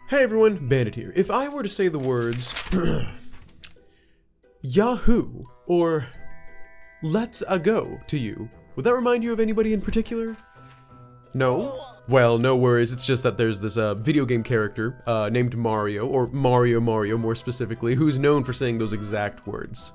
Hey everyone, Bandit here. If I were to say the words Yahoo or Let's a go to you, would that remind you of anybody in particular? No? Well, no worries, it's just that there's this video game character named Mario, or Mario more specifically, who's known for saying those exact words.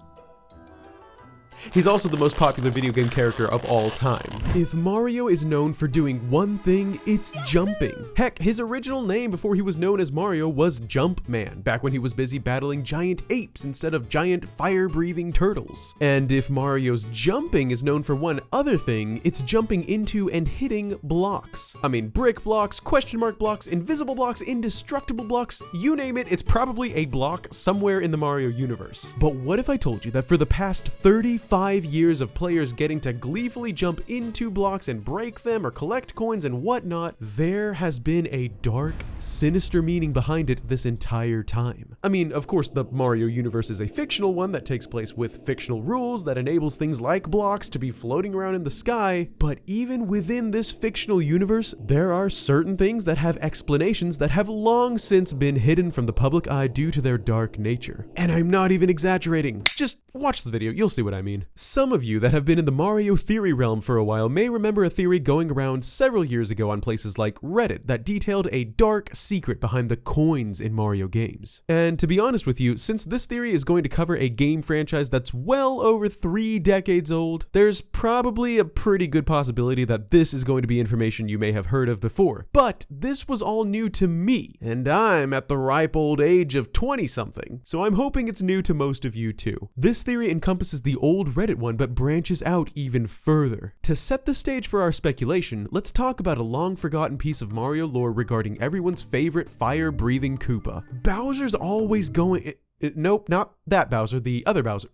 He's also the most popular video game character of all time. If Mario is known for doing one thing, it's jumping. Heck, his original name before he was known as Mario was Jumpman, back when he was busy battling giant apes instead of giant fire-breathing turtles. And if Mario's jumping is known for one other thing, it's jumping into and hitting blocks. I mean, brick blocks, question mark blocks, invisible blocks, indestructible blocks, you name it, it's probably a block somewhere in the Mario universe. But what if I told you that for the past 35 years of players getting to gleefully jump into blocks and break them or collect coins and whatnot, there has been a dark, sinister meaning behind it this entire time. I mean, of course, the Mario universe is a fictional one that takes place with fictional rules that enables things like blocks to be floating around in the sky, but even within this fictional universe, there are certain things that have explanations that have long since been hidden from the public eye due to their dark nature. And I'm not even exaggerating. Just watch the video, you'll see what I mean. Some of you that have been in the Mario theory realm for a while may remember a theory going around several years ago on places like Reddit that detailed a dark secret behind the coins in Mario games. And to be honest with you, since this theory is going to cover a game franchise that's well over 3 decades old, there's probably a pretty good possibility that this is going to be information you may have heard of before. But this was all new to me, and I'm at the ripe old age of 20-something, so I'm hoping it's new to most of you too. This theory encompasses the old Reddit one, but branches out even further. To set the stage for our speculation, let's talk about a long-forgotten piece of Mario lore regarding everyone's favorite fire-breathing Koopa. Bowser's always going... Nope, not that Bowser, the other Bowser.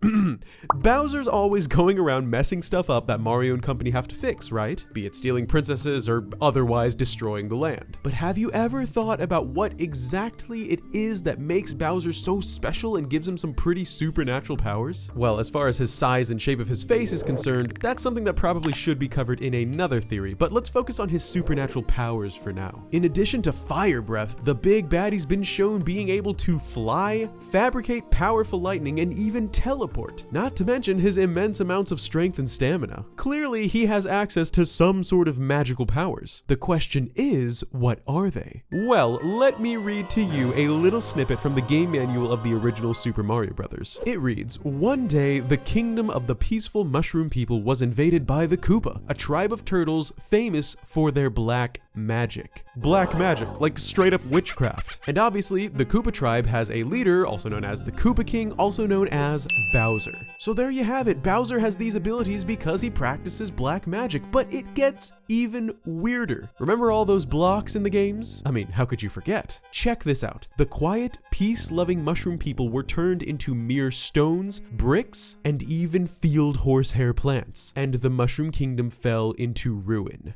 Bowser's always going around messing stuff up that Mario and company have to fix, right? Be it stealing princesses or otherwise destroying the land. But have you ever thought about what exactly it is that makes Bowser so special and gives him some pretty supernatural powers? Well, as far as his size and shape of his face is concerned, that's something that probably should be covered in another theory, but let's focus on his supernatural powers for now. In addition to fire breath, the big baddie's been shown being able to fly, fabricate powerful lightning, and even teleport, not to mention his immense amounts of strength and stamina. Clearly, he has access to some sort of magical powers. The question is, what are they? Well, let me read to you a little snippet from the game manual of the original Super Mario Bros. It reads, "One day, the kingdom of the peaceful mushroom people was invaded by the Koopa, a tribe of turtles famous for their black magic." Black magic, like straight up witchcraft. And obviously, the Koopa tribe has a leader, also known as the Koopa King, also known as Bowser. So there you have it, Bowser has these abilities because he practices black magic, but it gets even weirder. Remember all those blocks in the games? I mean, how could you forget? Check this out. The quiet, peace-loving mushroom people were turned into mere stones, bricks, and even field horsehair plants, and the Mushroom Kingdom fell into ruin.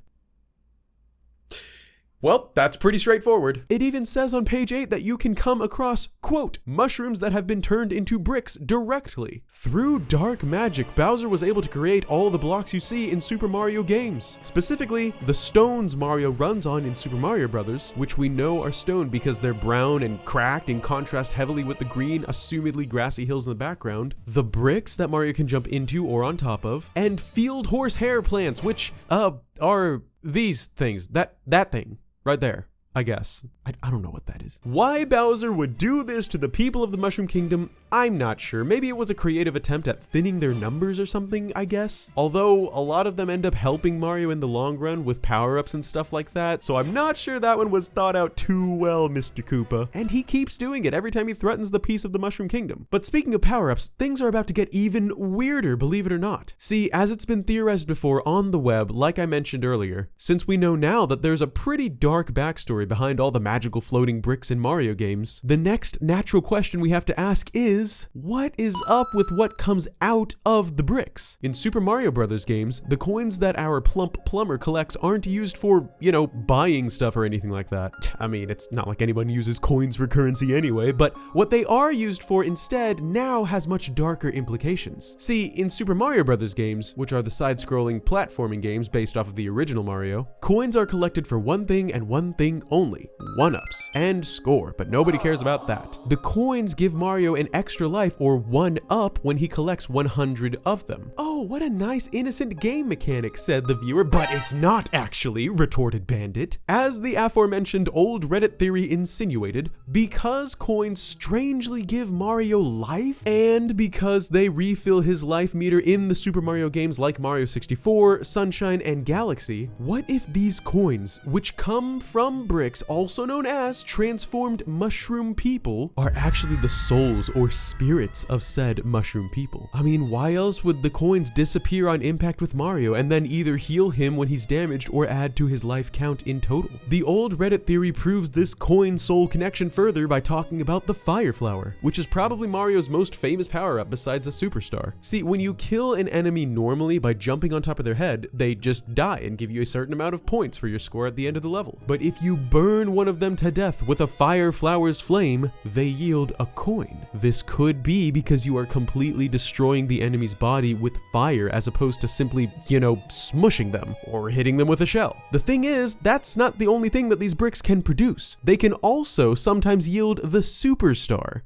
Well, that's pretty straightforward. It even says on page 8 that you can come across, quote, mushrooms that have been turned into bricks directly. Through dark magic, Bowser was able to create all the blocks you see in Super Mario games. Specifically, the stones Mario runs on in Super Mario Bros., which we know are stone because they're brown and cracked in contrast heavily with the green, assumedly grassy hills in the background, the bricks that Mario can jump into or on top of, and field horsehair plants, which, are these things, that thing. Right there, I guess. I don't know what that is. Why Bowser would do this to the people of the Mushroom Kingdom, I'm not sure. Maybe it was a creative attempt at thinning their numbers or something, I guess. Although a lot of them end up helping Mario in the long run with power-ups and stuff like that, so I'm not sure that one was thought out too well, Mr. Koopa. And he keeps doing it every time he threatens the peace of the Mushroom Kingdom. But speaking of power-ups, things are about to get even weirder, believe it or not. See, as it's been theorized before on the web, like I mentioned earlier, since we know now that there's a pretty dark backstory behind all the magical floating bricks in Mario games, the next natural question we have to ask is, what is up with what comes out of the bricks? In Super Mario Bros. Games, the coins that our plump plumber collects aren't used for, buying stuff or anything like that. I mean, it's not like anyone uses coins for currency anyway, but what they are used for instead now has much darker implications. See, in Super Mario Bros. Games, which are the side-scrolling platforming games based off of the original Mario, coins are collected for one thing and one thing only 1-ups and score, but nobody cares about that. The coins give Mario an extra life or 1-up when he collects 100 of them. Oh, what a nice innocent game mechanic, said the viewer, but it's not actually, retorted Bandit. As the aforementioned old Reddit theory insinuated, because coins strangely give Mario life, and because they refill his life meter in the Super Mario games like Mario 64, Sunshine, and Galaxy, what if these coins, which come from bricks, also known as transformed mushroom people, are actually the souls or spirits of said mushroom people? I mean, why else would the coins disappear on impact with Mario and then either heal him when he's damaged or add to his life count in total? The old Reddit theory proves this coin soul connection further by talking about the Fire Flower, which is probably Mario's most famous power-up besides the Superstar. See, when you kill an enemy normally by jumping on top of their head, they just die and give you a certain amount of points for your score at the end of the level. But if you burn one of them to death with a Fire Flower's flame, they yield a coin. This could be because you are completely destroying the enemy's body with fire as opposed to simply, smushing them or hitting them with a shell. The thing is, that's not the only thing that these bricks can produce. They can also sometimes yield the Superstar,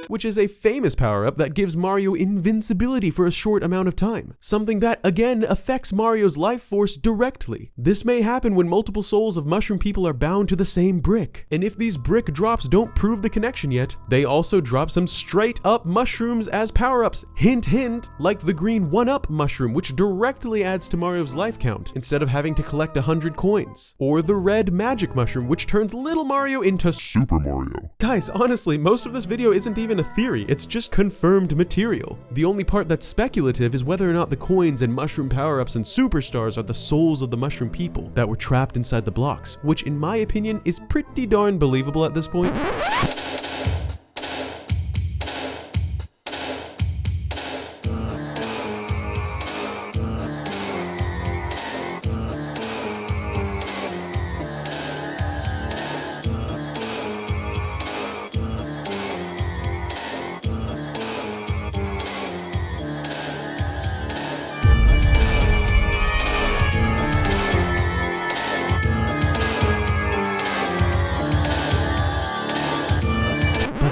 which is a famous power-up that gives Mario invincibility for a short amount of time, something that, again, affects Mario's life force directly. This may happen when multiple souls of mushroom people are bound to the same brick, and if these brick drops don't prove the connection yet, they also drop some straight-up mushrooms as power-ups. Hint, hint, like the green 1-up mushroom, which directly adds to Mario's life count, instead of having to collect 100 coins. Or the red magic mushroom, which turns little Mario into Super Mario. Guys, honestly, most of this video isn't even a theory, it's just confirmed material. The only part that's speculative is whether or not the coins and mushroom power-ups and superstars are the souls of the mushroom people that were trapped inside the blocks, which in my opinion is pretty darn believable at this point.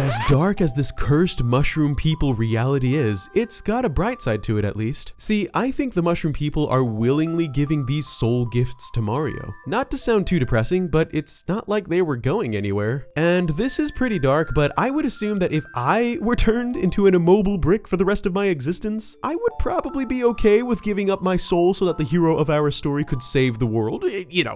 As dark as this cursed mushroom people reality is, it's got a bright side to it at least. See, I think the mushroom people are willingly giving these soul gifts to Mario. Not to sound too depressing, but it's not like they were going anywhere. And this is pretty dark, but I would assume that if I were turned into an immobile brick for the rest of my existence, I would probably be okay with giving up my soul so that the hero of our story could save the world.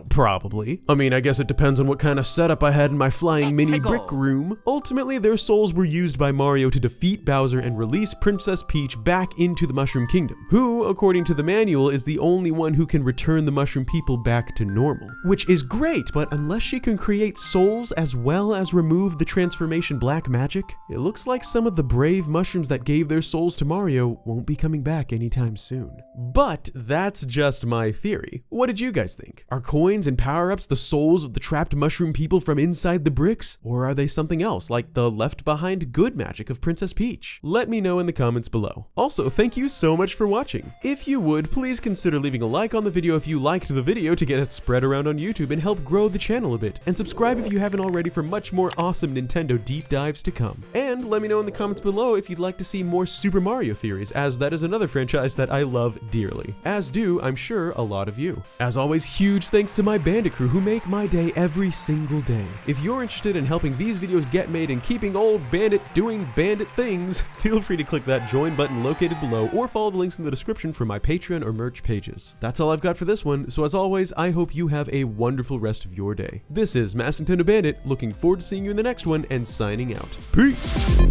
Probably. I mean, I guess it depends on what kind of setup I had in my flying mini brick room. Ultimately, their souls were used by Mario to defeat Bowser and release Princess Peach back into the Mushroom Kingdom, who, according to the manual, is the only one who can return the mushroom people back to normal. Which is great, but unless she can create souls as well as remove the transformation black magic, it looks like some of the brave mushrooms that gave their souls to Mario won't be coming back anytime soon. But that's just my theory. What did you guys think? Are coins and power-ups the souls of the trapped mushroom people from inside the bricks? Or are they something else, like the left behind good magic of Princess Peach? Let me know in the comments below. Also, thank you so much for watching. If you would, please consider leaving a like on the video if you liked the video to get it spread around on YouTube and help grow the channel a bit. And subscribe if you haven't already for much more awesome Nintendo deep dives to come. And let me know in the comments below if you'd like to see more Super Mario theories, as that is another franchise that I love dearly. As do, I'm sure, a lot of you. As always, huge thanks to my Bandit crew who make my day every single day. If you're interested in helping these videos get made and keeping old Bandit doing Bandit things, feel free to click that join button located below or follow the links in the description for my Patreon or merch pages. That's all I've got for this one, so as always, I hope you have a wonderful rest of your day. This is Mass Nintendo Bandit, looking forward to seeing you in the next one, and signing out. Peace!